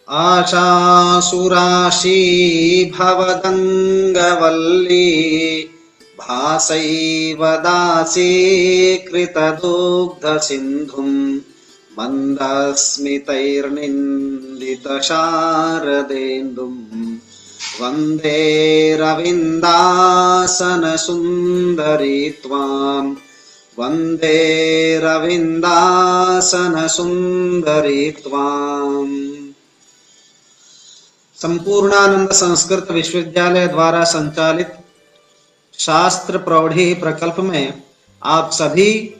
आशासुराशी भवदङ्गवल्ली भासैव दासीकृतदुग्धसिन्धुं मन्दस्मितैर्निन्दितशारदेन्दुं वन्दे रविन्दासनसुन्दरी त्वां वन्दे रविन्दासनसुन्दरी त्वाम्। संपूर्णानंद संस्कृत विश्वविद्यालय द्वारा संचालित शास्त्र प्रौढ़ी प्रकल्प में आप सभी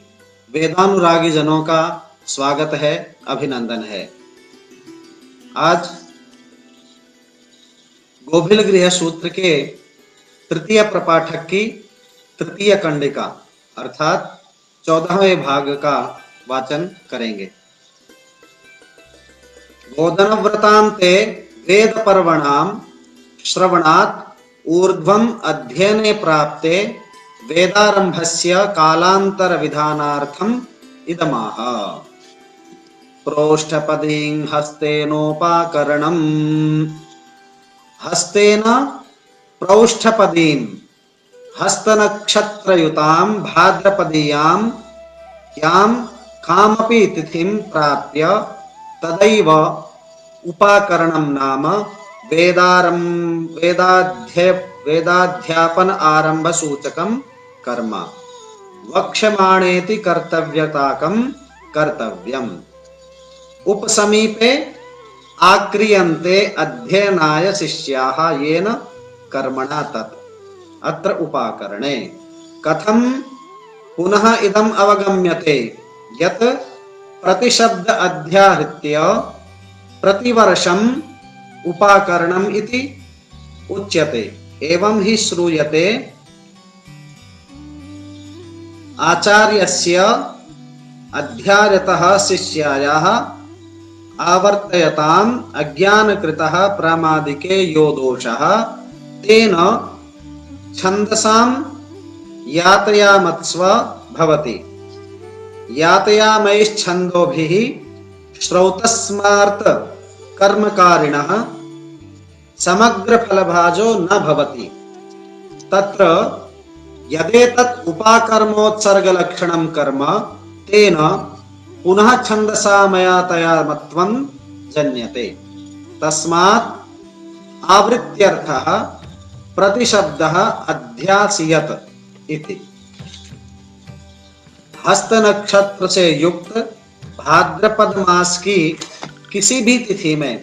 वेदानुरागी जनों का स्वागत है, अभिनंदन है। आज गोभिल गृह सूत्र के तृतीय प्रपाठक की तृतीय कंडिका अर्थात 14वें भाग का वाचन करेंगे। गोधन व्रतांते वेद पर्वणां श्रवणात् ऊर्ध्वम् अध्ययने प्राप्ते वेदारंभस्य कालांतर विधानार्थम् इदमाह। प्रोष्ठपदीं हस्तेनोपाकरणम् हस्तेन प्रोष्ठपदीं हस्तनक्षत्रयुतां भाद्रपदीयां यां कामपि तिथिं प्राप्य तदैव उपाकरणं नाम वेदाध्यापन आरंभ सूचकं कर्म वक्ष्यमाणेति कर्तव्यताकं कर्तव्यम्। उपसमीपे आक्रियन्ते अध्ययनाय शिष्याः येन कर्मणा तत् अत्र उपाकरणे कथं पुनः इदम् अवगम्यते यत् प्रतिशब्द अध्याहृत्य प्रतिवर्षम् उपाकरणम् इति उच्यते। एवं हि श्रूयते आचार्यस्य अध्यायतः शिष्यायाः आवर्तयताम् अज्ञानकृतः प्रामादिके यो दोषः तेन छन्दसां यातयामत्स्व भवति। यातयामैश्छन्दोभिः श्रौतस्मार्थ कर्मकारिणः समग्र फलभाजो न भवति। तत्र यदेतत् उपाकर्मोत्सर्गलक्षणं कर्म तेन पुनः छन्दसामयातयामत्वं जन्यते। तस्मात् आवृत्त्यर्थः प्रतिशब्दः अध्यासीयत इति। हस्त नक्षत्र से युक्त भाद्रपद मास की किसी भी तिथि में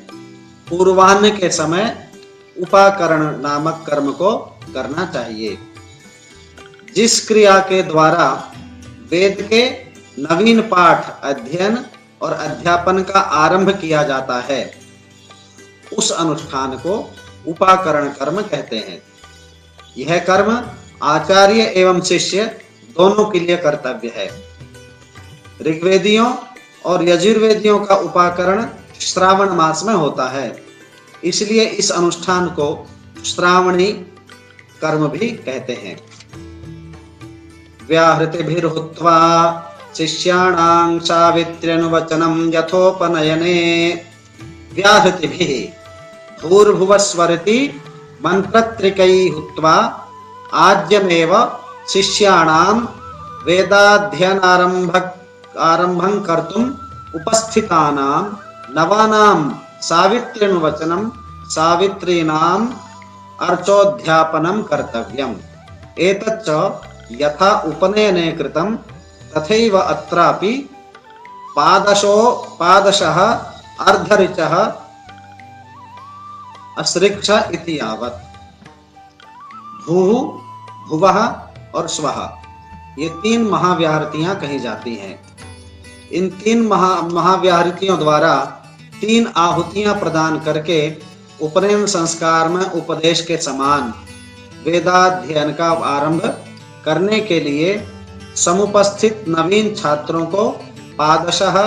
पूर्वाह्न के समय उपाकरण नामक कर्म को करना चाहिए। जिस क्रिया के द्वारा वेद के नवीन पाठ अध्ययन और अध्यापन का आरंभ किया जाता है उस अनुष्ठान को उपाकरण कर्म कहते हैं। यह कर्म आचार्य एवं शिष्य दोनों के लिए कर्तव्य है। ऋग्वेदियों और यजुर्वेदियों का उपाकरण श्रावण मास में होता है, इसलिए इस अनुष्ठान को श्रावणी कर्म भी कहते हैं। व्याहृतिभिर्हुत्वा शिष्याणां सावित्र्यनुवचनं यथोपनयने व्याहृतिभिः भूर्भुवस्वरिति मन्त्रत्रिकैः हुत्वा आद्यमेव शिष्याणां वेदाध्ययनारम्भं कर्तुम् उपस्थितानां नवानां सावित्र्यनुवचनं सावित्रीनाम् अर्चोध्यापनं कर्तव्यम्। एतच्च यथा उपनयने कृतं तथैव अत्रापि पादशः अर्धऋचः असृक्ष इति यावत्। भूः भुवः और स्वः ये तीन महाव्याहृतियां कही जाती हैं। इन तीन महाव्याहृतियों द्वारा तीन आहुतियां प्रदान करके उपनयन संस्कार में उपदेश के समान वेदाध्ययन का आरंभ करने के लिए समुपस्थित नवीन छात्रों को पादशः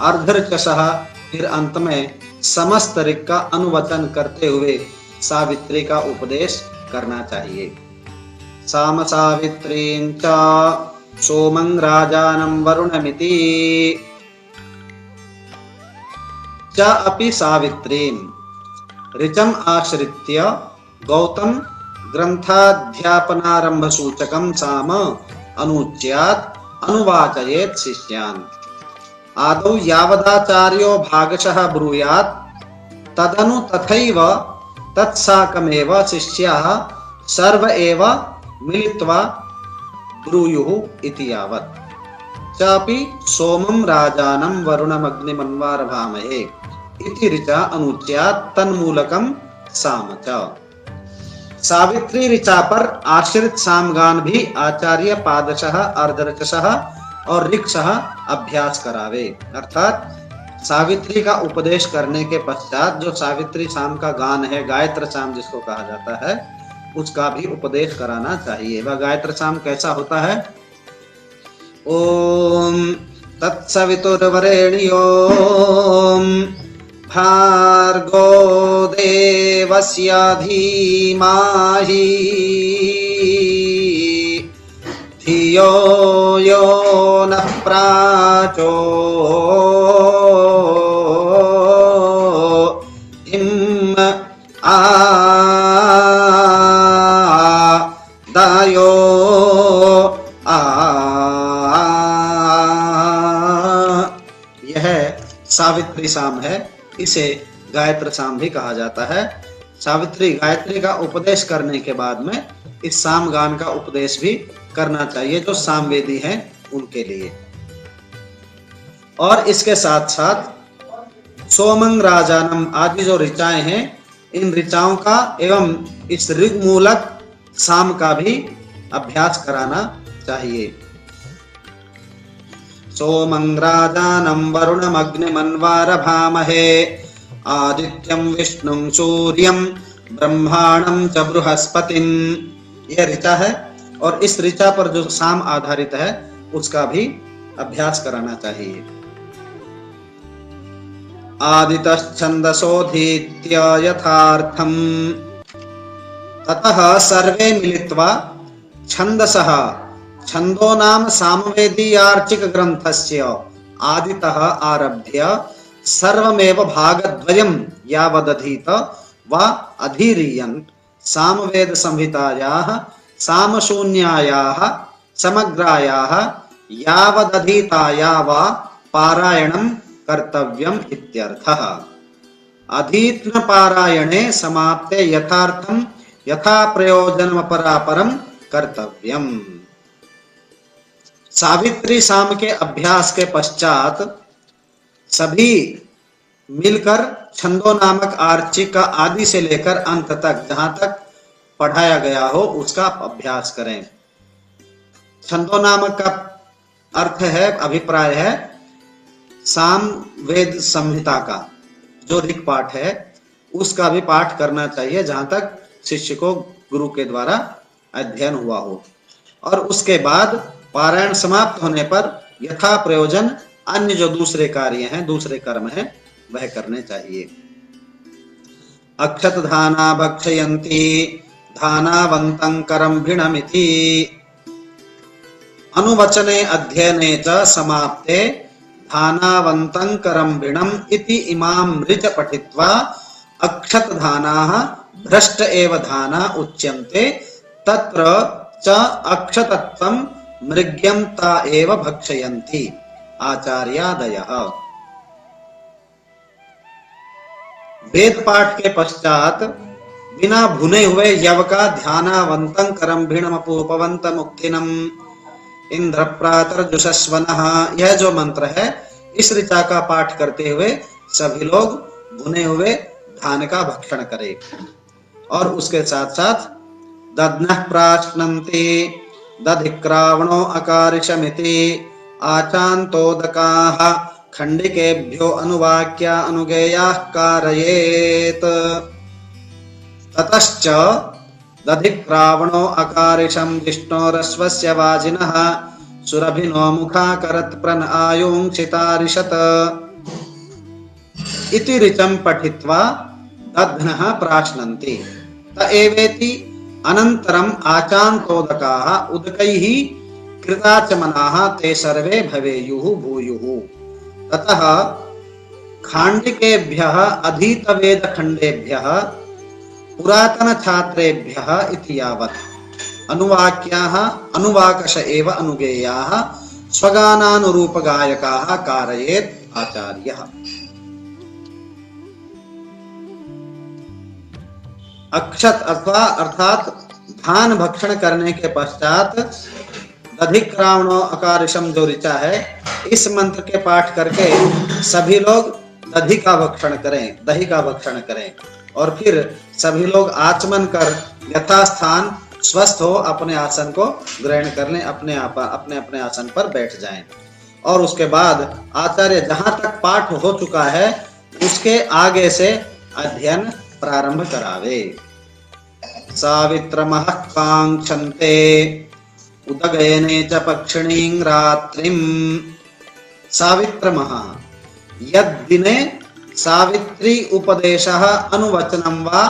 अर्धर्चशः फिर अंत में समस्त ऋक् का अनुवचन करते हुए सावित्री का उपदेश करना चाहिए। साम सावित्रीं च सोमं राजानं वरुणमिति च अपि सावित्रीं ऋचम् आश्रित्य गौतम ग्रंथाध्यापनारंभ सूचकं साम अनुच्यात् अनुवाचयेत् शिष्यान्। आदौ यावदाचार्यो भागशः ब्रूयात् तदनु तथैव तत्साकमेव शिष्याः सर्व एव मिलित्वा ब्रूयुः इति यावत्। चापि सोमं राजानं वरुणमग्निमन्वारभामहे इति ऋचा अनुच्यात् तन्मूलकं साम च। सावित्री ऋचा पर आश्रित सामगान भी आचार्य पादशः अर्धरचसः और ऋक्षः अभ्यास करावे। अर्थात सावित्री का उपदेश करने के पश्चात जो सावित्री साम का गान है, गायत्र साम जिसको कहा जाता है, उसका भी उपदेश कराना चाहिए। वह गायत्र साम कैसा होता है? ओम तत्सवितुर्वरेण्यो भार्गो देवस्य धीमहि धियो यो नः प्रचोदितदायो यह सावित्री साम है। इसे गायत्र साम भी कहा जाता है। सावित्री गायत्री का उपदेश करने के बाद में इस साम गान का उपदेश भी करना चाहिए जो सामवेदी हैं उनके लिए। और इसके साथ साथ सोमंग राजानम आदि जो ऋचाएं हैं, इन ऋचाओं का एवं इस ऋग मूलक साम का भी अभ्यास कराना चाहिए। सोमं राजानं वरुणमग्निमन्वारभामहे आदित्यं विष्णुं सूर्यं ब्रह्माणं च बृहस्पतिं। यह ऋचा है और इस ऋचा पर जो साम आधारित है उसका भी अभ्यास कराना चाहिए। आदितश्छन्दसोऽधीत्य यथार्थं ततः सर्वे मिलित्वा छन्दसः छंदो नाम सामवेदीयार्चिक ग्रंथस्य आदितः आरभ्य सर्वमेव भागद्वयं यावदधीत व अधीरियन् सामवेद संहितायाः सामशून्यायाः समग्रायाः यावदधीताया व पारायणं कर्तव्यम् इत्यर्थः। अधीत्न पारायणे समाप्ते यथार्थं यथा प्रयोजनमपरापरं कर्तव्यम्। सावित्री साम के अभ्यास के पश्चात सभी मिलकर छंदो नामक आर्चिक का आदि से लेकर अंत तक जहां तक पढ़ाया गया हो उसका अभ्यास करें। छंदो नामक का अर्थ है, अभिप्राय है साम वेद संहिता का जो ऋग पाठ है उसका भी पाठ करना चाहिए जहां तक शिष्य को गुरु के द्वारा अध्ययन हुआ हो। और उसके बाद पारायण समाप्त होने पर यथा प्रयोजन अन्य जो दूसरे कार्य हैं, दूसरे कर्म हैं, वह करने चाहिए। अक्षत धाना भक्षयन्ति धानावन्तं करम्भिणमिति अनुवचने अध्ययने च समाप्ते धानावन्तं करम्भिणम् इति इमां ऋच पठित्वा अक्षत धानाः भ्रष्ट एव धाना उच्यन्ते तत्र च अक्षतत्वं मृग्यं ता एव भक्षयन्ति आचार्यादयः। वेद पाठ के पश्चात बिना भुने हुए यव का ध्यानावन्तं करम्भिणमपोपवन्त मुक्तिनम् इंद्रप्रातर्जुषस्वनः, यह जो मंत्र है इस ऋचा का पाठ करते हुए सभी लोग भुने हुए धान का भक्षण करें। और उसके साथ साथ दध्नः प्राश्नन्ति दधिक्रावणो अकारिशमिति आचान्तोदकाः खंडिकेभ्यो अनुवाक्या अनुगेयाः कारयेत्। ततश्च दधिक्रावणो अकारिशं विष्णोरश्वस्य वाजिनः सुरभिनो मुखाकरत् प्रन आयुङ्क्षितारिषत् इति ऋचं पठित्वा दध्नः प्राश्नन्ति त एवेति अनन्तरम् आचान्तोदकाः उदकैः कृताचमनाः ते सर्वे भवेयुः भूयुः। ततः खांडिकेभ्यः अधीतवेदखण्डेभ्यः पुरातनछात्रेभ्यः इति यावत् अनुवाक्याः अनुवाकश एव अनुगेयाः स्वगानानुरूपगायकाः कारयेत् आचार्यः। अक्षत अथवा अर्थात धान भक्षण करने के पश्चात दधिक्रावणो अकारिशम जो ऋचा है, इस मंत्र के पाठ करके सभी लोग दही का भक्षण करें और फिर सभी लोग आचमन कर यथास्थान स्वस्थ हो अपने आसन को ग्रहण कर लें, अपने अपने आसन पर बैठ जाएं। और उसके बाद आचार्य जहां तक पाठ हो चुका है उसके आगे से अध्ययन प्रारंभ करावे। सावित्रमः कांक्षन्ते उदगयने च पक्षिणीं रात्रिं। सावित्रमः यद्दिने सावित्री उपदेशः अनुवचनं वा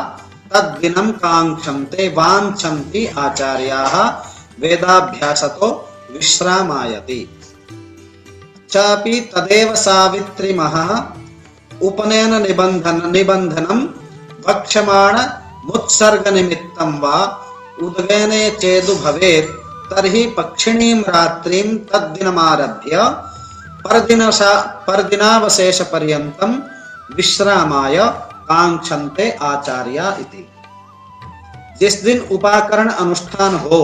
तद्दिनं कांक्षन्ते वाञ्छन्ति आचार्याः वेदाभ्यासतो विश्रामायति। चापि तदेव सावित्रीमः उपनयन निबंधनं वक्ष्यमाण मुत्सर्ग निमित्तं वा उदगयने चेदु भवेत् तर्हि पक्षिणीं रात्रिं तद्दिनमारभ्य परदिनावशेष पर्यन्तं विश्रामाय कांक्षन्ते आचार्या इति। जिस दिन उपाकरण अनुष्ठान हो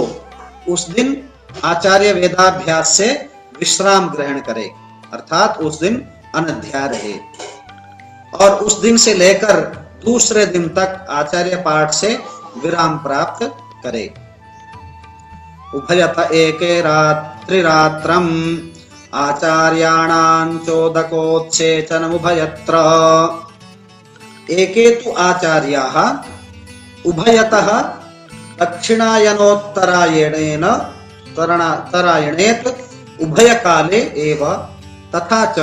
उस दिन आचार्य वेदाभ्यास से विश्राम ग्रहण करे, अर्थात उस दिन अनध्याय रहे और उस दिन से लेकर दूसरे दिन तक आचार्य पाठ से विराम प्राप्त करे। उभयत एके रात्रिरात्रम् आचार्याणां चोदकोत्सेचनमुभयत्र। एके तु आचार्याः उभयतः दक्षिणायनोत्तरायणेन तरायणेत उभयकाले एव तथा च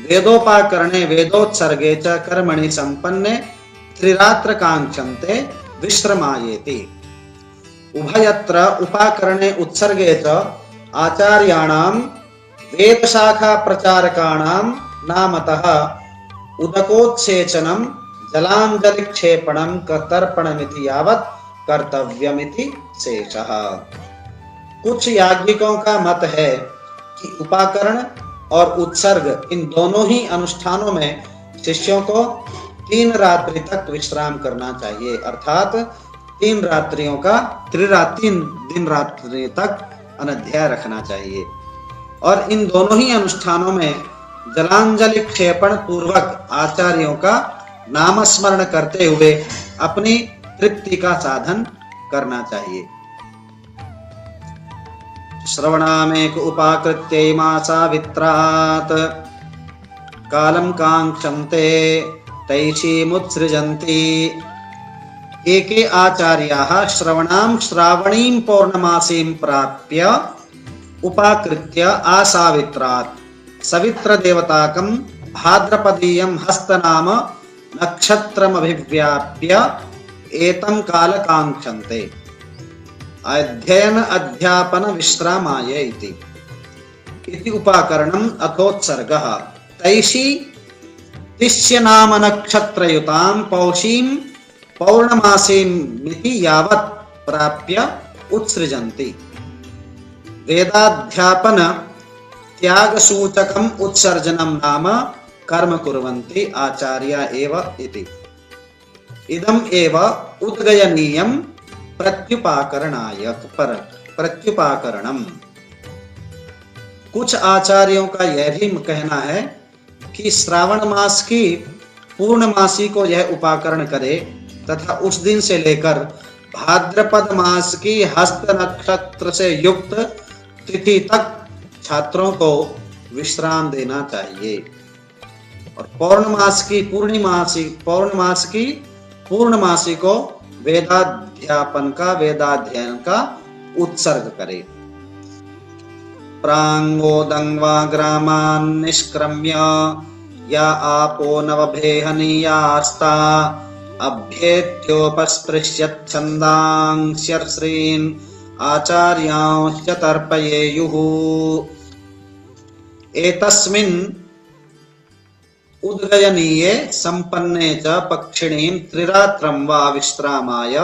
वेदोपाकरणे वेदोत्सर्गे च कर्मणि संपन्ने त्रिरात्र कांक्षन्ते विश्रमायेति। उभयत्र उपाकरणे उत्सर्गे च आचार्याणां वेदशाखा प्रचारकाणां नामतः उदकोत्सेचनं जलांजलिक्षेपणं तर्पणमिति यावत् कर्तव्यमिति शेषः। कुछ याज्ञिकों का मत है कि उपाकरण और उत्सर्ग इन दोनों ही अनुष्ठानों में शिष्यों को 3 रात्रि तक विश्राम करना चाहिए, अर्थात 3 दिन रात्रि तक अनध्याय रखना चाहिए। और इन दोनों ही अनुष्ठानों में जलांजलि क्षेपण पूर्वक आचार्यों का नामस्मरण करते हुए अपनी तृप्ति का साधन करना चाहिए। श्रवणामेक उपाकृत्यैमा सावित्रात् कालं कांक्षन्ते तैषीमुत्सृजन्ति। एके आचार्याः श्रावणीं पौर्णमासीं प्राप्य उपाकृत्य आसावित्रात् सवित्रदेवताकं भाद्रपदीयं हस्तनाम नक्षत्रमभिव्याप्य एतं काल कांक्षन्ते। अध्ययन अध्यापन विश्रामाय इति उपाकरणम् अथोत्सर्गः। तैषी तिष्य नाम नक्षत्रयुतां पौषीं पौर्णमासीमिति यावत् प्राप्य उत्सृजन्ति। वेदाध्यापन त्यागसूचकम् उत्सर्जनं नाम कर्म कुर्वन्ति आचार्या एव इति। इदम् एव उद्गयनीयं प्रत्युपाकरणम्। कुछ आचार्यों का यह भी कहना है कि श्रावण मास की पूर्णमासी को यह उपाकरण करे तथा उस दिन से लेकर भाद्रपद मास की हस्त नक्षत्र से युक्त तिथि तक छात्रों को विश्राम देना चाहिए और पूर्णमासी को वेदाध्ययन का उत्सर्ग करे। प्रांगोदंग्वा ग्रामान् निष्क्रम्य या आपो नवभेहनीयास्ता अभ्येत्योपस्पृश्यत् छन्दांस्यर्श्रीन् आचार्यांश्च तर्पयेयुः। एतस्मिन् उद्गयनीये संपन्ने च पक्षिणीं त्रिरात्रं वा विश्रामाय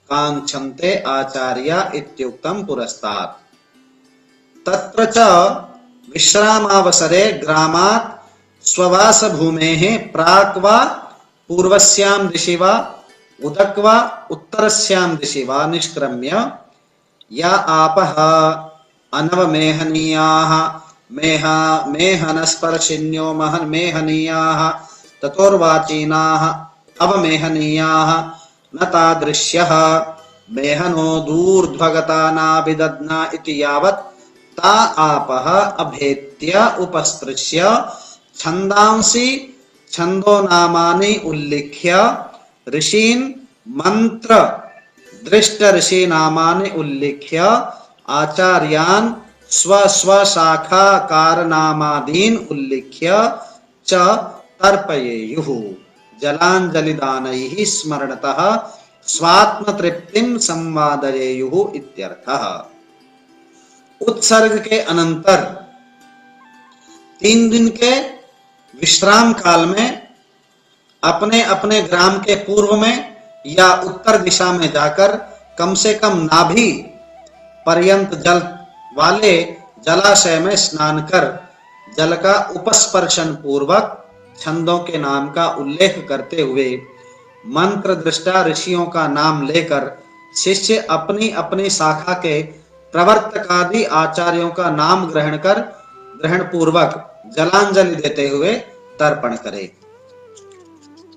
काङ्क्षन्ते आचार्या इत्युक्तं पुरस्तात्। तत्र च विश्रामावसरे ग्रामात् स्ववासभूमेः प्राक् वा पूर्वस्यां दिशि वा उदक वा उत्तरस्यां दिशि वा निष्क्रम्य या आपः अनवमेहनीयाः मेहनस्पर्शिन्यो मेहनीयाः ततोर्वाचीनाः अवमेहनीयाः न तादृश्यः मेहनो दूर्ध्वगता नाभिदध्ना इति यावत् ता आपः अभेत्य उपस्पृश्य छन्दांसि छन्दोनामानि उल्लिख्य ऋषीन् मंत्र दृष्ट ऋषि नामानि उल्लिख्य आचार्यान् स्व स्व शाखा कारनामादीन् उल्लिख्य च तर्पयेयुः जलाञ्जलिदानैः स्मरणतः स्वात्मतृप्तिं संवादयेयुः इत्यर्थः। उत्सर्ग के अनंतर 3 दिन के विश्राम काल में अपने अपने ग्राम के पूर्व में या उत्तर दिशा में जाकर कम से कम नाभि पर्यंत जल वाले जलाशय में स्नान कर जल का उपस्पर्शन पूर्वक छंदों के नाम का उल्लेख करते हुए मंत्र दृष्टा ऋषियों का नाम लेकर शिष्य अपनी अपनी शाखा के प्रवर्तकादि आचार्यों का नाम ग्रहण पूर्वक जलांजलि देते हुए तर्पण करे।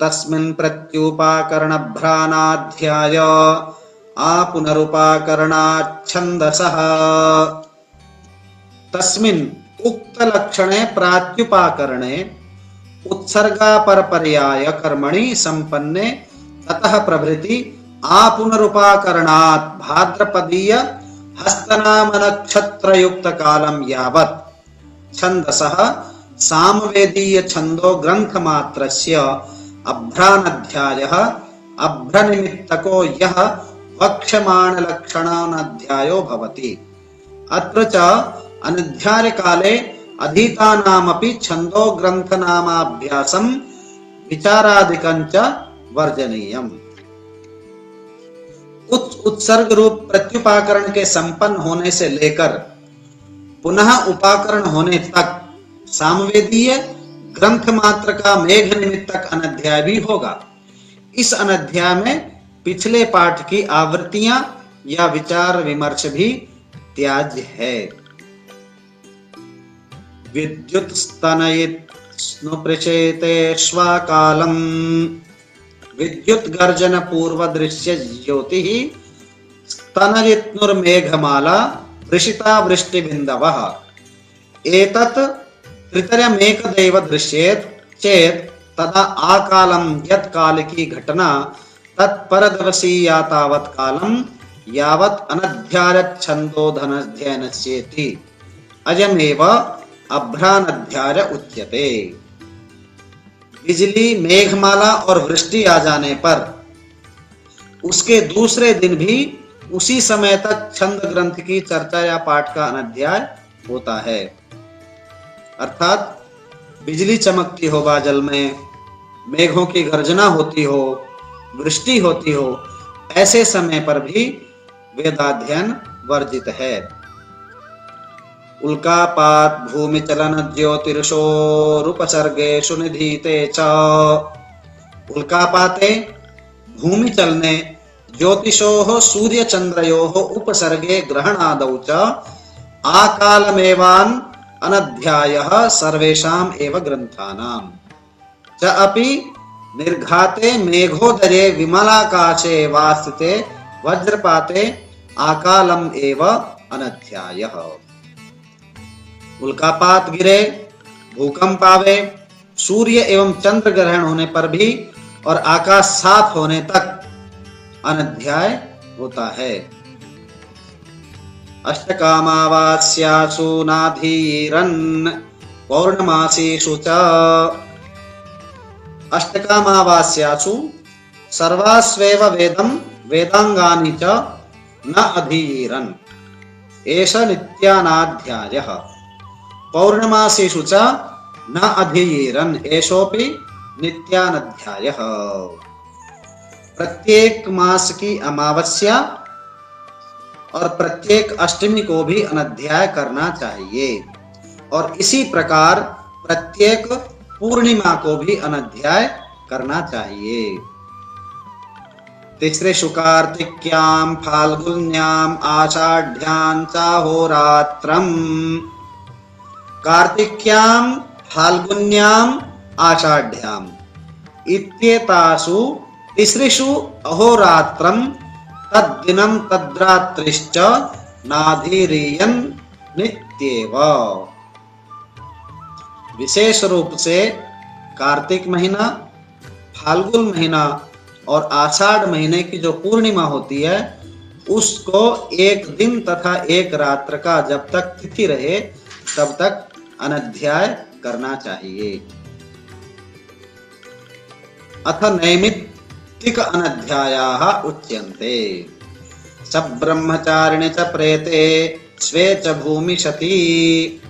तस्मिन् प्रत्युपाकरणभ्रानाध्याय आपुनरुपाकरणाच्छन्दसः। तस्मिन् उक्त लक्षणे प्रात्युपाकरणे उत्सर्गापरपर्याय कर्मणि संपन्ने ततः प्रभृति आपुनरुपाकरणात् भाद्रपदीय हस्तनाम नक्षत्र युक्त कालम यावत् छन्दसः सामवेदीय छन्दो ग्रंथ मात्रस्य अभ्रानध्यायः अभ्रनिमित्तको यः वक्ष्यमाण लक्षणानध्यायो भवति। अत्र च अनध्याय काले अधीतानामपि छन्दो ग्रंथनामाभ्यासं विचारादिकं च वर्जनीयम्। उत्सर्ग रूप प्रत्युपाकरण के संपन्न होने से लेकर पुनः उपाकरण होने तक सामवेदीय ग्रंथ मात्र का मेघ निमित्तक अनध्याय भी होगा। इस अनध्याय में पिछले पाठ की आवृत्तियां या विचार विमर्श भी त्याज्य है। विद्युत स्तनयित स्नुपृचेते श्वाकालम विद्युत गर्जन पूर्व दृश्य ज्योति स्तनयित्नुर्मेघमाला वृषिता वृष्टि बिंदवः एतत् त्रितरमेकदैव दृश्येत चेत तदा आकालम यत् कालिकी घटना तत्परदवसी या तावत् कालम यावत् अनध्याय छन्दोधनध्ययनस्येति अयमेव अभ्रानध्याय उच्यते। बिजली मेघमाला और वृष्टि आ जाने पर उसके दूसरे दिन भी उसी समय तक छंद ग्रंथ की चर्चा या पाठ का अनध्याय होता है। अर्थात बिजली चमकती हो बादल में, मेघों की गर्जना होती हो, वृष्टि होती हो, ऐसे समय पर भी वेदाध्ययन वर्जित है। उल्कापात भूमि चलन ज्योतिषोरुपसर्गेषु निधीते च उल्कापाते भूमि चलने ज्योतिषोः सूर्य चंद्रयोः उपसर्गे ग्रहणादौ च आकालमेवान् अनध्यायः सर्वेषाम् एव ग्रन्थानां च अपि निर्घाते मेघोदये विमलाकाशे वा स्थिते वज्रपाते आकालम एव अनध्यायः। उल्कापात गिरे, भूकंप आवे, सूर्य एवं चंद्र ग्रहण होने पर भी और आकाश साफ होने तक अनध्याय होता है। अष्टकामावास्यासु नाधीरन् पौर्णमासीषु च अष्टकामावास्यासु सर्वास्वेव वेदं वेदांगानि च न अधीरन् एष नित्यानाध्यायः। पौर्णमासीषु च न अधीरन् एषोपि नित्यानध्यायः। प्रत्येक मास की अमावस्या और प्रत्येक अष्टमी को भी अनध्याय करना चाहिए और इसी प्रकार प्रत्येक पूर्णिमा को भी अनध्याय करना चाहिए। तिसृषु कार्तिक्यां फाल्गुन्यां आषाढ्यां चाहोरात्रम्। कार्तिक्यां फाल्गुन्यां आषाढ्याम् इत्येतासु तिसृषु अहोरात्रं तद्दिनं तद्रात्रिश्च नाधीरीयन् नित्येव। विशेष रूप से कार्तिक महीना, फाल्गुन महीना और आषाढ़ महीने की जो पूर्णिमा होती है उसको एक दिन तथा एक रात्र का जब तक तिथि रहे तब तक अनध्याय करना चाहिए। अथ नैमित्तिक अनध्यायाः उच्यन्ते। सब्रह्मचारिणे च प्रेते स्वे च भूमि सती।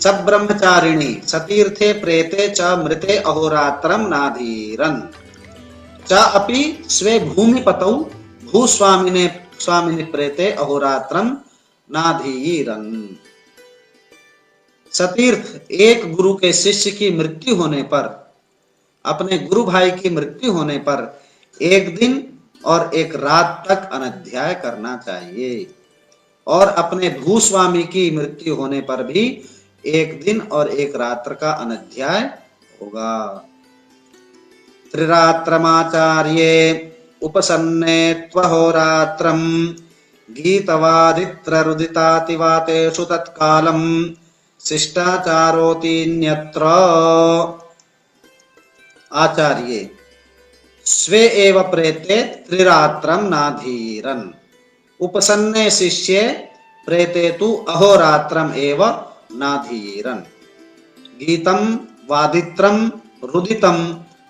सब्रह्मचारिणी सतीर्थे प्रेते च मृते अहोरात्रं नाधीरन् च अपि स्वे भूमिपतौ स्वामिने प्रेते अहोरात्रं नाधीरन्। सतीर्थ एक गुरु के शिष्य की मृत्यु होने पर, अपने गुरु भाई की मृत्यु होने पर एक दिन और एक रात तक अनध्याय करना चाहिए और अपने भूस्वामी की मृत्यु होने पर भी एक दिन और एक रात्र का अनध्याय होगा। त्रिरात्रमाचार्ये उपसन्ने त्वहोरात्रं गीतवादित्ररुदितातिवातेषु तत्कालं शिष्टाचारोऽतीन्यत्र। आचार्ये स्वे एव प्रेते त्रिरात्रं नाधीरन् उपसन्ने शिष्ये प्रेते तु अहोरात्रम् एव नाधीरन्। गीतं वादित्रं रुदितं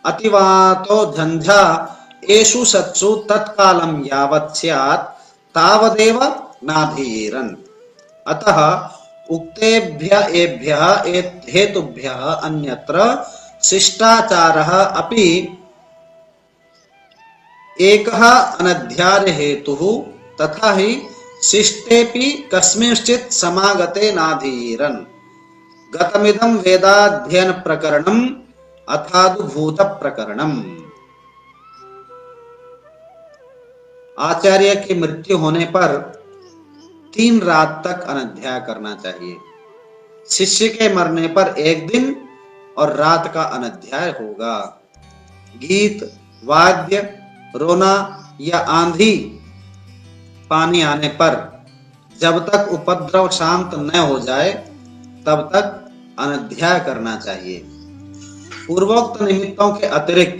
अतिवातो झंझा एषु सत्सु तत्कालं यावत् स्यात् तावदेव नाधीरन्। अतः उक्तेभ्यः एभ्यः हेतुभ्यः अन्यत्र शिष्टाचारः अपि एकः अनध्याय हेतुः तथा हि शिष्टेपि कस्मिंश्चित् समागते नाधीरन्। गतमिदं वेदाध्ययन प्रकरणम् अथादुभूत प्रकरणम्। आचार्य की मृत्यु होने पर 3 रात तक अनध्याय करना चाहिए। शिष्य के मरने पर एक दिन और रात का अनध्याय होगा। गीत, वाद्य, रोना या आंधी पानी आने पर जब तक उपद्रव शांत न हो जाए तब तक अनध्याय करना चाहिए। पूर्वोक्त निमित्तों के अतिरिक्त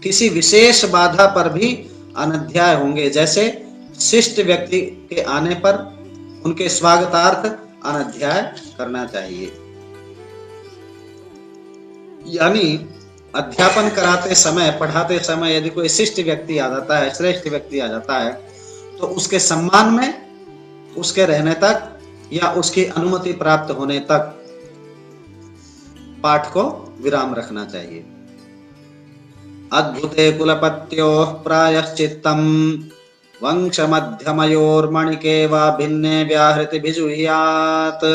किसी विशेष बाधा पर भी अनध्याय होंगे, जैसे शिष्ट व्यक्ति के आने पर उनके स्वागतार्थ अनध्याय करना चाहिए। यानी अध्यापन कराते समय, पढ़ाते समय यदि कोई शिष्ट व्यक्ति आ जाता है, श्रेष्ठ व्यक्ति आ जाता है, तो उसके सम्मान में, उसके रहने तक या उसकी अनुमति प्राप्त होने तक पाठ को विराम रखना चाहिए। अद्भुते कुलपत्योः प्रायश्चित्तं वंशमध्यमयोर्मणिके वा भिन्ने व्याहृति भिजुह्यात्।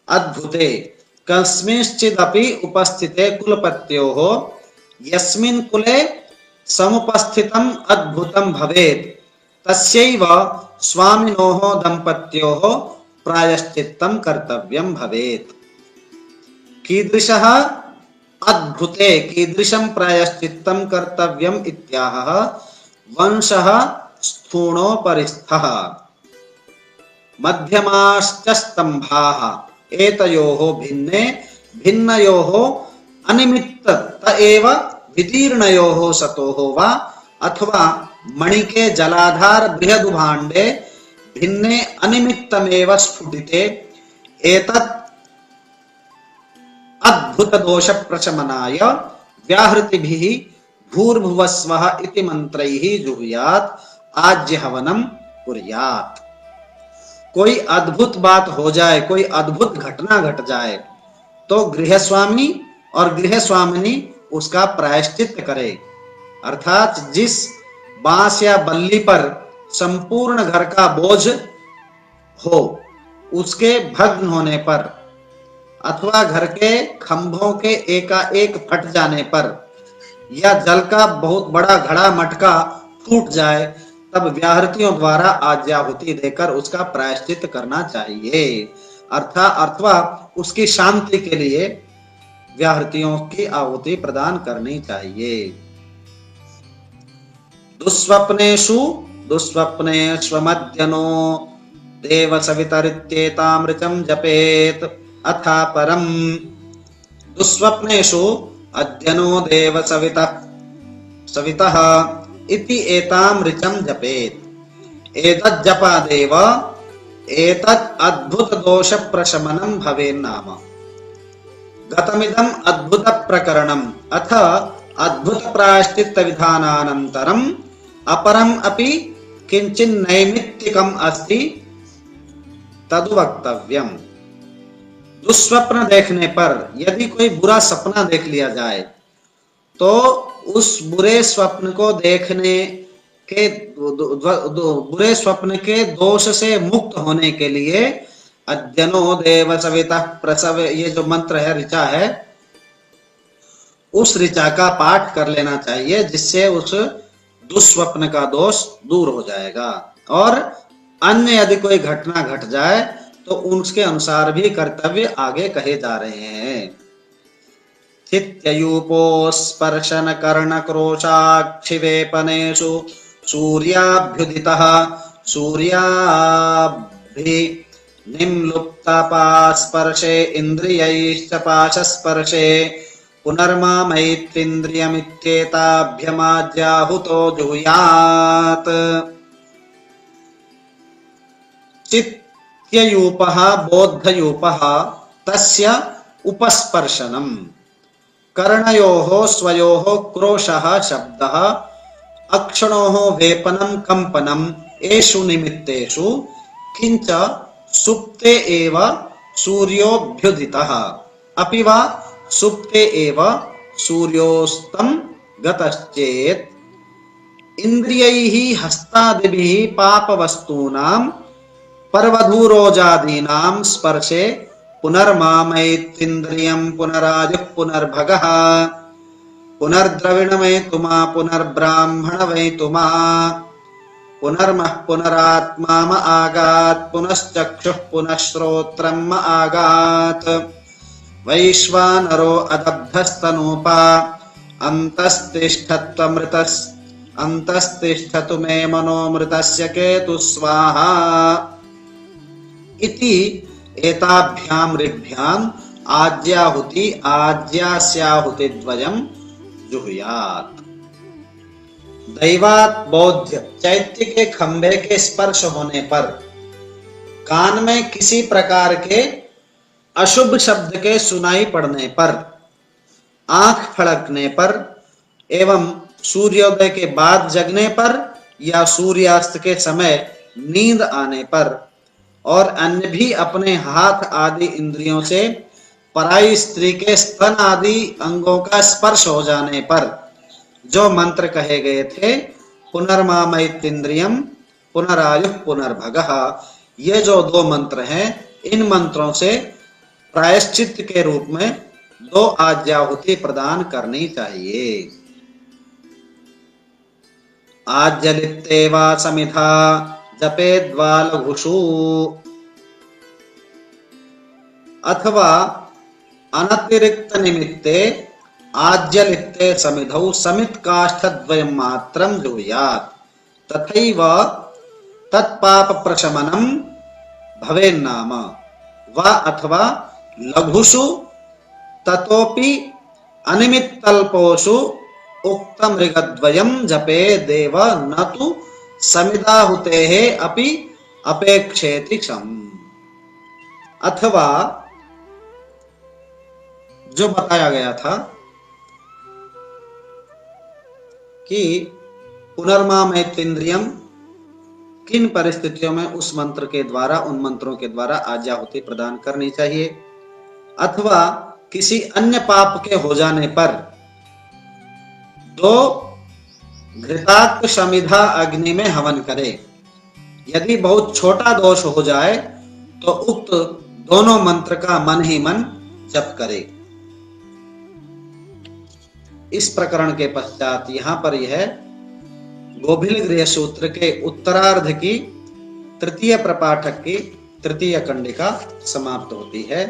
अद्भुते कस्मिंश्चिदपि उपस्थिते कुलपत्योः यस्मिन् कुले समुपस्थितम् अद्भुतं भवेत् तस्यैव स्वामिनोः दम्पत्योः प्रायश्चित्तं कर्तव्यं भवेत्। कीदृशः अद्भुते कीदृशं प्रायश्चित्तं कर्तव्यम् इत्याहः वंशः स्थूणोपरिस्थः मध्यमाश्च स्तम्भाः एतयोः भिन्ने भिन्नयोः अनिमित्त एव विदीर्णयोः सतोः वा अथवा मणिके जलाधार बृहदुभाण्डे भिन्ने अनिमित्तमेव स्फुटिते एतत् अद्भुत दोष प्रशमनाय व्याहृतिभिः भूर्भुवस्वः इति मंत्रैः जुहुयात् आज्य हवनम कुर्यात्। कोई अद्भुत बात हो जाए, कोई अद्भुत घटना घट जाए तो गृहस्वामी और गृहस्वामिनी उसका प्रायश्चित करे। अर्थात जिस बांस या बल्ली पर संपूर्ण घर का बोझ हो, उसके भग्न होने पर अथवा घर के खंभों के एकाएक फट जाने पर या जल का बहुत बड़ा घड़ा मटका टूट जाए, तब व्याहृतियों द्वारा आज्याहुति देकर उसका प्रायश्चित करना चाहिए। अथवा उसकी शांति के लिए व्याहृतियों की आहुति प्रदान करनी चाहिए। दुस्वप्नेषु दुस्वप्नेष्वमध्यनो देव सवितरित्येतामृतं जपेत अथा परम। दुस्वप्नेषु अध्यनो देव सवितः इति एताम ऋचं जपेत। एतत् जपादेव एतत् अद्भुत दोष प्रशमनं भवेन्नाम। गतमिदम् अद्भुत प्रकरणम् अथ अद्भुत प्रायश्चित्त विधानानन्तरम् अपरम् अपि किंचित् नैमित्तिकम् अस्ति तदु वक्तव्यम्। दुस्वप्न देखने पर, यदि कोई बुरा सपना देख लिया जाए, तो उस बुरे स्वप्न को देखने के बुरे स्वप्न के दोष से मुक्त होने के लिए अध्यनो देव सवितः प्रसव, ये जो मंत्र है, ऋचा है, उस ऋचा का पाठ कर लेना चाहिए, जिससे उस दुस्वप्न का दोष दूर हो जाएगा। और अन्य यदि कोई घटना घट जाए तो उसके अनुसार भी कर्तव्य आगे कहे जा रहे हैं। चित्ययूपोस्पर्शन कर्ण क्रोशाक्षिवेपनेषु सूर्याभ्युदितः सूर्याभि निम्लुप्तापास्पर्शे इंद्रियैश्च पाशस्पर्शे पुनर्मा मैत्रिन्द्रियमित्येताभ्यमाज्याहुतो जुहुयात्। चित्ययूपः बोद्धयूपः तस्य उपस्पर्शनम्। कर्णयोः स्वयोः क्रोशः शब्दः अक्षणोः वेपनं कंपनम् एषु निमित्तेषु किंच सुप्ते एव सूर्योऽभ्युदितः अपि वा सुप्ते एव सूर्योऽस्तं गतश्चेत् इंद्रियैः हस्तादिभिः पापवस्तूनां परवधूरोजादीनां स्पर्शे पुनर्मा मैत्रिन्द्रियं पुनरायुः पुनर्भगः पुनर्द्रविणमयितुमा पुनर्ब्राह्मणमयितुमा पुनर्मः पुनरात्मा आगात् पुनश्चक्षुः पुनः श्रोत्रम् आगात् वैश्वानरो अदब्धस्तनूपा अन्तस्तिष्ठतु मे मनोमृतस्य केतु स्वाहा इति एताभ्याम ऋभ्याम आज्यास्याहुतिद्वयं जुहुयात्। दैवात् बोध्य, चैत्य के खंभे के स्पर्श होने पर, कान में किसी प्रकार के अशुभ शब्द के सुनाई पड़ने पर, आंख फड़कने पर एवं सूर्योदय के बाद जगने पर या सूर्यास्त के समय नींद आने पर और अन्य भी अपने हाथ आदि इंद्रियों से पराई स्त्री के स्तन आदि अंगों का स्पर्श हो जाने पर जो मंत्र कहे गए थे, पुनर्मा मैत्रिन्द्रियम पुनरायुः पुनर्भगः, ये जो दो मंत्र हैं, इन मंत्रों से प्रायश्चित के रूप में 2 आज्याहुति प्रदान करनी चाहिए। आज्यलिप्तेवा समिधा जपेद्वा लघुषु अथवा अनतिरिक्त निमित्ते आज्यलिप्ते समिधौ समित काष्ठद्वयं मात्रं जुहुयात् तथैव तत्पाप प्रशमनं भवेन्नाम। वा अथवा लघुषु ततोपि अनिमित्तल्पोषु उक्त मृगद्वयं जपेदेव न तु समिदाहुतेः अपि अपेक्षेति क्षम्। अथवा जो बताया गया था कि पुनर्मा मैत्रिन्द्रियम किन परिस्थितियों में उस मंत्र के द्वारा, उन मंत्रों के द्वारा आज्याहुति प्रदान करनी चाहिए, अथवा किसी अन्य पाप के हो जाने पर 2 घृताक्ष समिधा अग्नि में हवन करे। यदि बहुत छोटा दोष हो जाए तो उक्त दोनों मंत्र का मन ही मन जप करे। इस प्रकरण के पश्चात यहाँ पर यह गोभिल गृह सूत्र के उत्तरार्ध की तृतीय प्रपाठक की तृतीय कंडिका समाप्त होती है।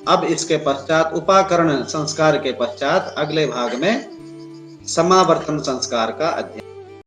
अब इसके पश्चात उपाकरण संस्कार के पश्चात अगले भाग में समावर्तन संस्कार का अध्ययन